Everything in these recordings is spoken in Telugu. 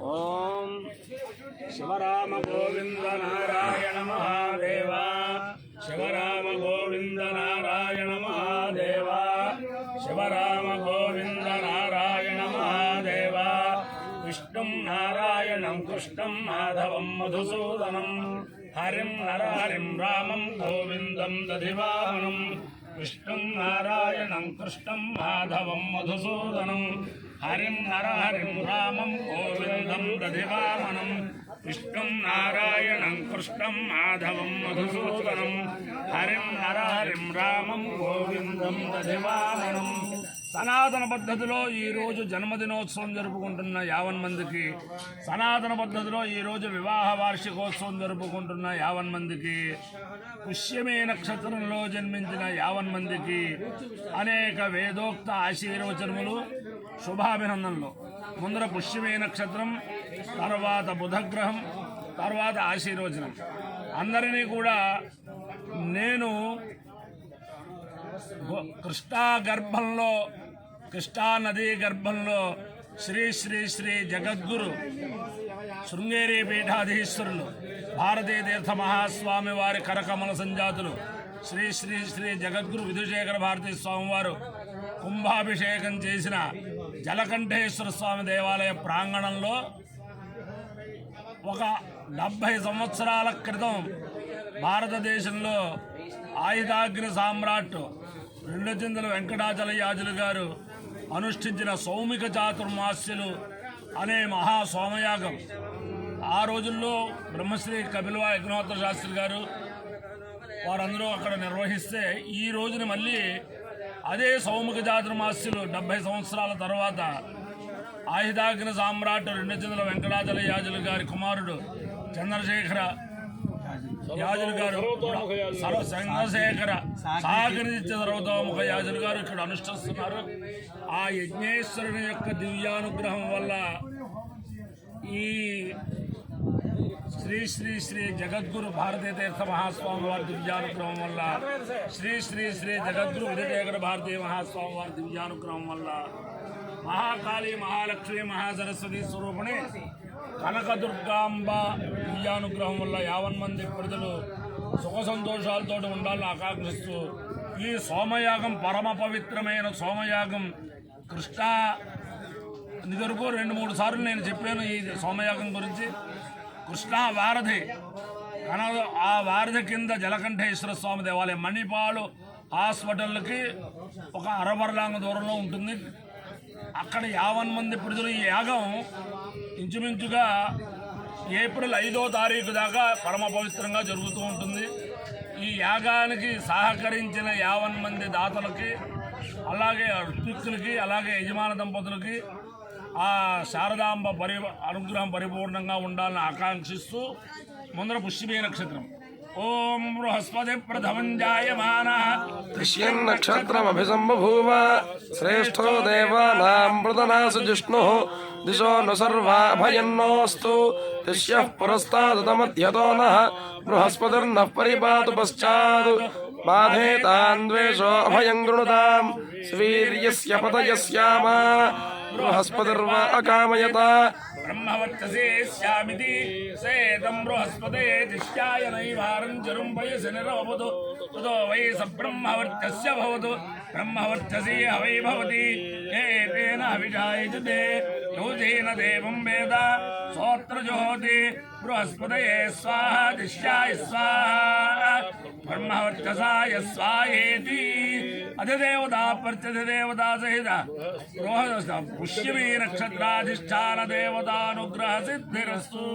ఓం శివరామ గోవింద నారాయణ మహాదేవ శివరామ గోవింద నారాయణ మహాదేవ శివరామ గోవింద నారాయణ మహాదేవ విష్ణుం నారాయణం కృష్ణం మాధవం మధుసూదనం హరిం నరహరిం రామం గోవిందం దధివాహనం విష్ణుం నారాయణం కృష్ణం మాధవం మధుసూదనం హరిం నరహరిం రామం గోవిందం దధివామనం విష్ణుం నారాయణం కృష్ణం మాధవం మధుసూదనం హరిం నరహరిం రామం గోవిందం దధివామనం. సనాతన పద్ధతిలో ఈరోజు జన్మదినోత్సవం జరుపుకుంటున్న 50 మందికి, సనాతన పద్ధతిలో ఈరోజు వివాహ వార్షికోత్సవం జరుపుకుంటున్న 50 మందికి, పుష్యమే నక్షత్రంలో జన్మించిన 50 మందికి అనేక వేదోక్త ఆశీర్వచనములు, శుభాభినందనలు. ముందర పుష్యమే నక్షత్రం, తర్వాత బుధగ్రహం, తర్వాత ఆశీర్వచనం. అందరినీ కూడా నేను కృష్ణా గర్భంలో, కృష్ణా నదీ గర్భంలో శ్రీ శ్రీ శ్రీ జగద్గురు శృంగేరి పీఠాధీశ్వరులు భారతీ తీర్థ మహాస్వామి వారి కరకమల సంజాతులు శ్రీ శ్రీ శ్రీ జగద్గురు విధుశేఖర భారతీ స్వామివారు కుంభాభిషేకం చేసిన జలకంఠేశ్వర స్వామి దేవాలయ ప్రాంగణంలో ఒక 70 సంవత్సరాల క్రితం భారతదేశంలో ఆయుధాగ్ని సామ్రాట్ రెండచింతల వెంకటాచల యాజులు గారు అనుష్ఠించిన సౌమిక చాతుర్మాస్యులు అనే మహా సోమయాగం ఆ రోజుల్లో బ్రహ్మశ్రీ కపిలవ యజ్ఞోత్తర శాస్త్రి గారు వారందరూ అక్కడ నిర్వహిస్తే, ఈ రోజున మళ్ళీ అదే సౌమిక చాతుర్మాస్యులు 70 సంవత్సరాల తర్వాత ఆయుధాగ్ని సామ్రాట్ రెండచింతల వెంకటాచల యాజులు గారి కుమారుడు చంద్రశేఖర యాజులు గారు, చంద్రశేఖర సాగరిత్య సర్వతోముఖ యాజులు గారు ఇక్కడ అనుష్ఠిస్తున్నారు. ఆ యజ్ఞేశ్వరుని యొక్క దివ్యానుగ్రహం వల్ల ఈ శ్రీ శ్రీ శ్రీ జగద్గురు భారతీ తీర్థ మహాస్వామి వారి దివ్యానుగ్రహం వల్ల, శ్రీ శ్రీ శ్రీ జగద్గురు విజయశేఖర భారతీ మహాస్వామి వారి దివ్యానుగ్రహం వల్ల, మహాకాళి మహాలక్ష్మి మహాసరస్వతి స్వరూపిణి కనకదుర్గాంబ దివ్యానుగ్రహం వల్ల 50 మంది ప్రజలు సుఖ సంతోషాలతో ఉండాలని ఆకాంక్షిస్తూ ఈ సోమయాగం పరమ పవిత్రమైన సోమయాగం కృష్ణా నిదరుకు 2-3 సార్లు నేను చెప్పాను ఈ సోమయాగం గురించి. కృష్ణా వారధి ఆ వారధి కింద జలకంఠేశ్వర స్వామి దేవాలయం మణిపాలు హాస్పిటల్కి ఒక అరబర్లాంగ దూరంలో ఉంటుంది. అక్కడ 50 మంది ప్రజలు ఈ యాగం ఇంచుమించుగా ఏప్రిల్ 5వ తారీఖు దాకా పరమ పవిత్రంగా జరుగుతూ ఉంటుంది. ఈ యాగానికి సహకరించిన 50 మంది దాతలకి, అలాగే ఋత్విక్కులకి, అలాగే యజమాన దంపతులకి ఆ శారదాంబ అనుగ్రహం పరిపూర్ణంగా ఉండాలని ఆకాంక్షిస్తూ ముందర పుష్యమే నక్షత్రం. ఓం బృహస్పతి ప్రథమం జాయమానః పుష్యం నక్షత్రమభిసంబభూవ శ్రేష్ఠో దేవానాం మృతనాసు జిష్ణుః దిశో ను సర్వాభయన్నోస్తు తిష్యః పురస్తాదతమధ్యతో నః బృహస్పతిర్నః పరిపాతు పశ్చాద్ బాధేతాన్వేషో అభయం గృణుతాం స్వీర్యస్య పతయస్యామా బృహస్పతిర్వా అకామయత బ్రహ్మవర్చసే స్యామితి సేదం బృహస్పతే దిశ్యాయ నైవారం చరుం వయసి నిరోపదు తదో వై సబ్రహ్మవర్చస్య భవతు బ్రహ్మవర్చసీ హవై భవతి ఏతేన హవిషాయజతే యోజేన దేవం వేద సోత్ర జోతి బృహస్పతయే స్వాహ దిశ్యాయ స్వాహ బ్రహ్మవర్చసాయ స్వాహేతి. అధిదేవతా ప్రత్యధిదేవతా సహిత పుష్యమే నక్షత్రాధిష్టాన దేవతానుగ్రహ సిద్ధిరస్తు.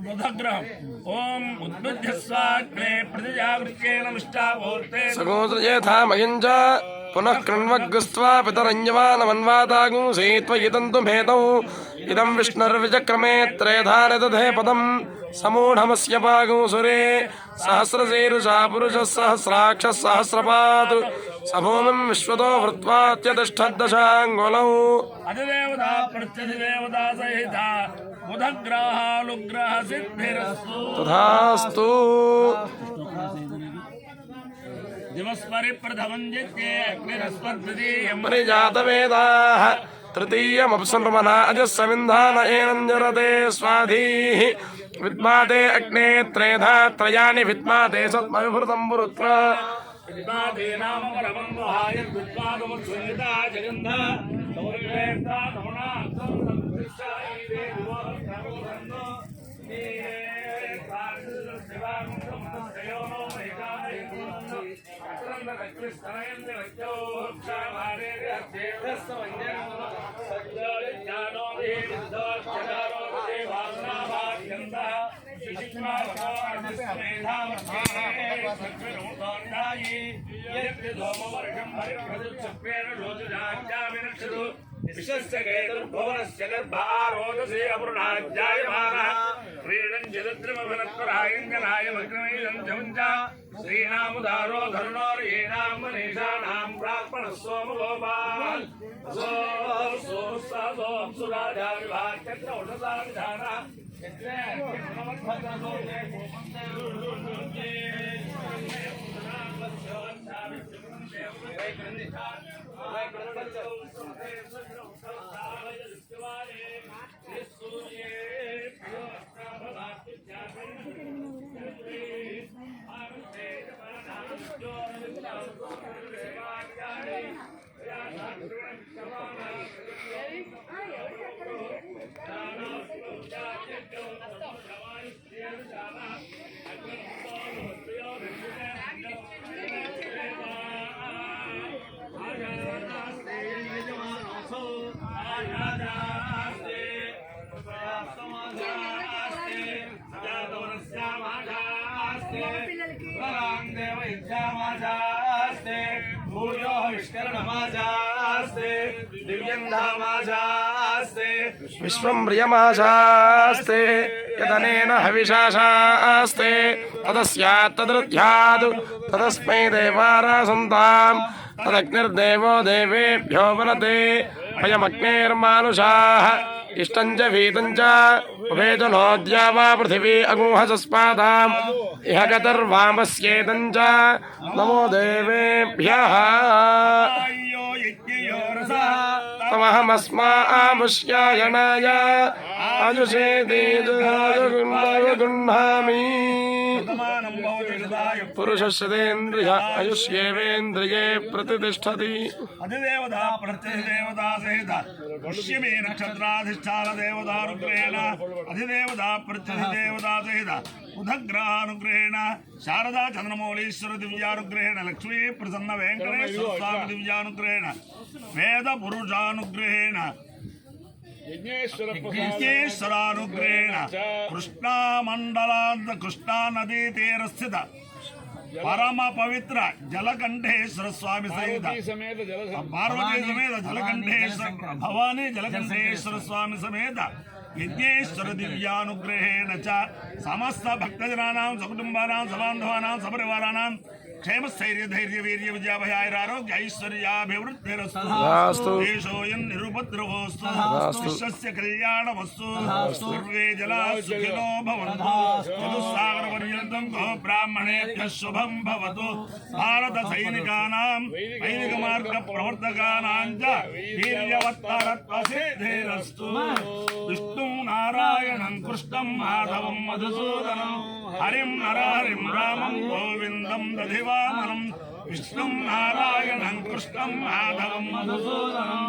బుధగ్రహం ఓం ఉద్బుద్ధ్యస్వాగ్నే ప్రతిజాగృత్యేన విష్టామూర్తే సగోత్రయేథామయం చ పునః కృణ్వగ్స్త్వా పితరంజమానమన్వాతాగుంసీ త్వయితంతు భేతౌ ఇదం విష్ణుర్విచక్రమే త్రయధార దధే పదం సమూఢమస్య పాగుసురే సహస్రశీరుషా పురుషः సహస్రాక్షः సహస్రపాత్ సభూమిం విశ్వతో వృత్వాత్యతిష్ఠద్దశాంగులౌ. అధిదేవతా ప్రత్యధిదేవతా సహిత బుధగ్రహానుగ్రహ సిద్ధిరస్తు. తథాస్తు. दिवस्परि प्रथमं यज्ञे अग्निरस्मद्वितीयं परिजातवेदाः तृतीयमप्सुर्मना अजस्समिन्धान एनञ्जरते स्वाधीः विद्माते अग्ने त्रेधा त्रयाणि विद्माते सत्मविभृतं पुरुत्र विद्माते नाम परमं वहाय विद्मादमुत्सुनिता जगन्धा सौर्येता नमना संसत्तिष्ठाय देवो सर्वबन्धो विशस्य भुवनस्य गर्भारोदसे अपुर्णाज्जायमानः क्रीडन् जगद्रमभिनत्वरायञ्जनाय भग्नमेदं जमुञ्च श्रीनामुदारो धरुणोर्येणां मनीषाणां प्राक्पणः सोमगोपाल् सुराजा विभागचक्र उषसा विधानः भूयो विष्करणमाजास्ते दिव्यन्धामाजास्ते विश्वं प्रियमाशास्ते यदनेन हविषाशास्ते तदस्यात् तदृध्यात् तदस्मै देवारासन्तां तदग्निर्देवो देवेभ्यो वनते अयमग्नेर्मानुषाः इष्टं च वीतं च उभेजनोद्या वा पृथिवी अगुंहसस्मादाम् इह गतर्वामस्येतं च नमो देवेभ्यः तमहमस्मामुष्यायणाय आजुषेति गृह्णामि पुरुषश्रतेन्द्रिय आयुष्येवेन्द्रिये प्रतिष्ठति अधिदेवता प्रत्यधिदेवता सहित पुष्यमे नक्षत्राधिष्ठान देवतानुग्रहेण अधिदेवता प्रत्यधिदेवता सहित बुधग्रहानुग्रहेण शारदा चंद्रमौलीश्वर दिव्यानुग्रहेण लक्ष्मी प्रसन्न वेंकटेश्वर स्वामी दिव्यानुग्रहेण वेद पुरुषानुग्रहेण यज्ञेश्वरानुग्रहेण कृष्णामंडलांत कृष्णा नदी तीरस्थित परम पवित्र जलकंठेश्वर स्वामी सहित पार्वती समेत जलकंठेश्वर भवानी जलकंठेश्वर स्वामी समेत यज्ञेश्वर दिव्यानुग्रहेण च समस्त भक्तजनानां सकुटुंबानां सबान्धवानां सपरिवाराणां क्षेम स्थैर्य धैर्य वीर्य विजयाभयारोग्य ऐश्वर्याभिवृद्धिरस्तु देशोऽयं निरुपद्रवोऽस्तु विश्वस्य कल्याणमस्तु सर्वे जनाः सुखिनो भवन्तु चतुस्सागरपर्यन्तं गो ब्राह्मणेभ्यः शुभं भवतु भारत सैनिकानां वैदिक मार्ग प्रवर्तकानां च वीर्यवत्तरत्वसिद्धिरस्तु विष्णुं नारायणं कृष्णं माधवं मधुसूदनं हरिं नरहरिं रामं गोविन्दं दधिवामनं विष्णुं नारायणं कृष्णं माधवं मधुसूदनं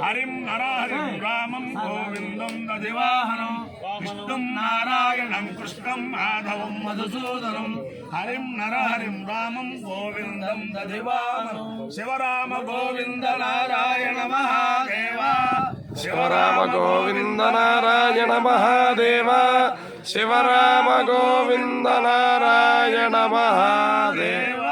हरिं नरहरिं रामं गोविन्दं दधिवाहनं विष्णुं नारायणं कृष्णं माधवं मधुसूदनं हरिं नरहरिं रामं गोविन्दं दधिवाहनं शिवराम गोविन्द नारायण महादेव शिवराम गोविन्द नारायण महादेव शिवराम गोविन्द नारायण महादेव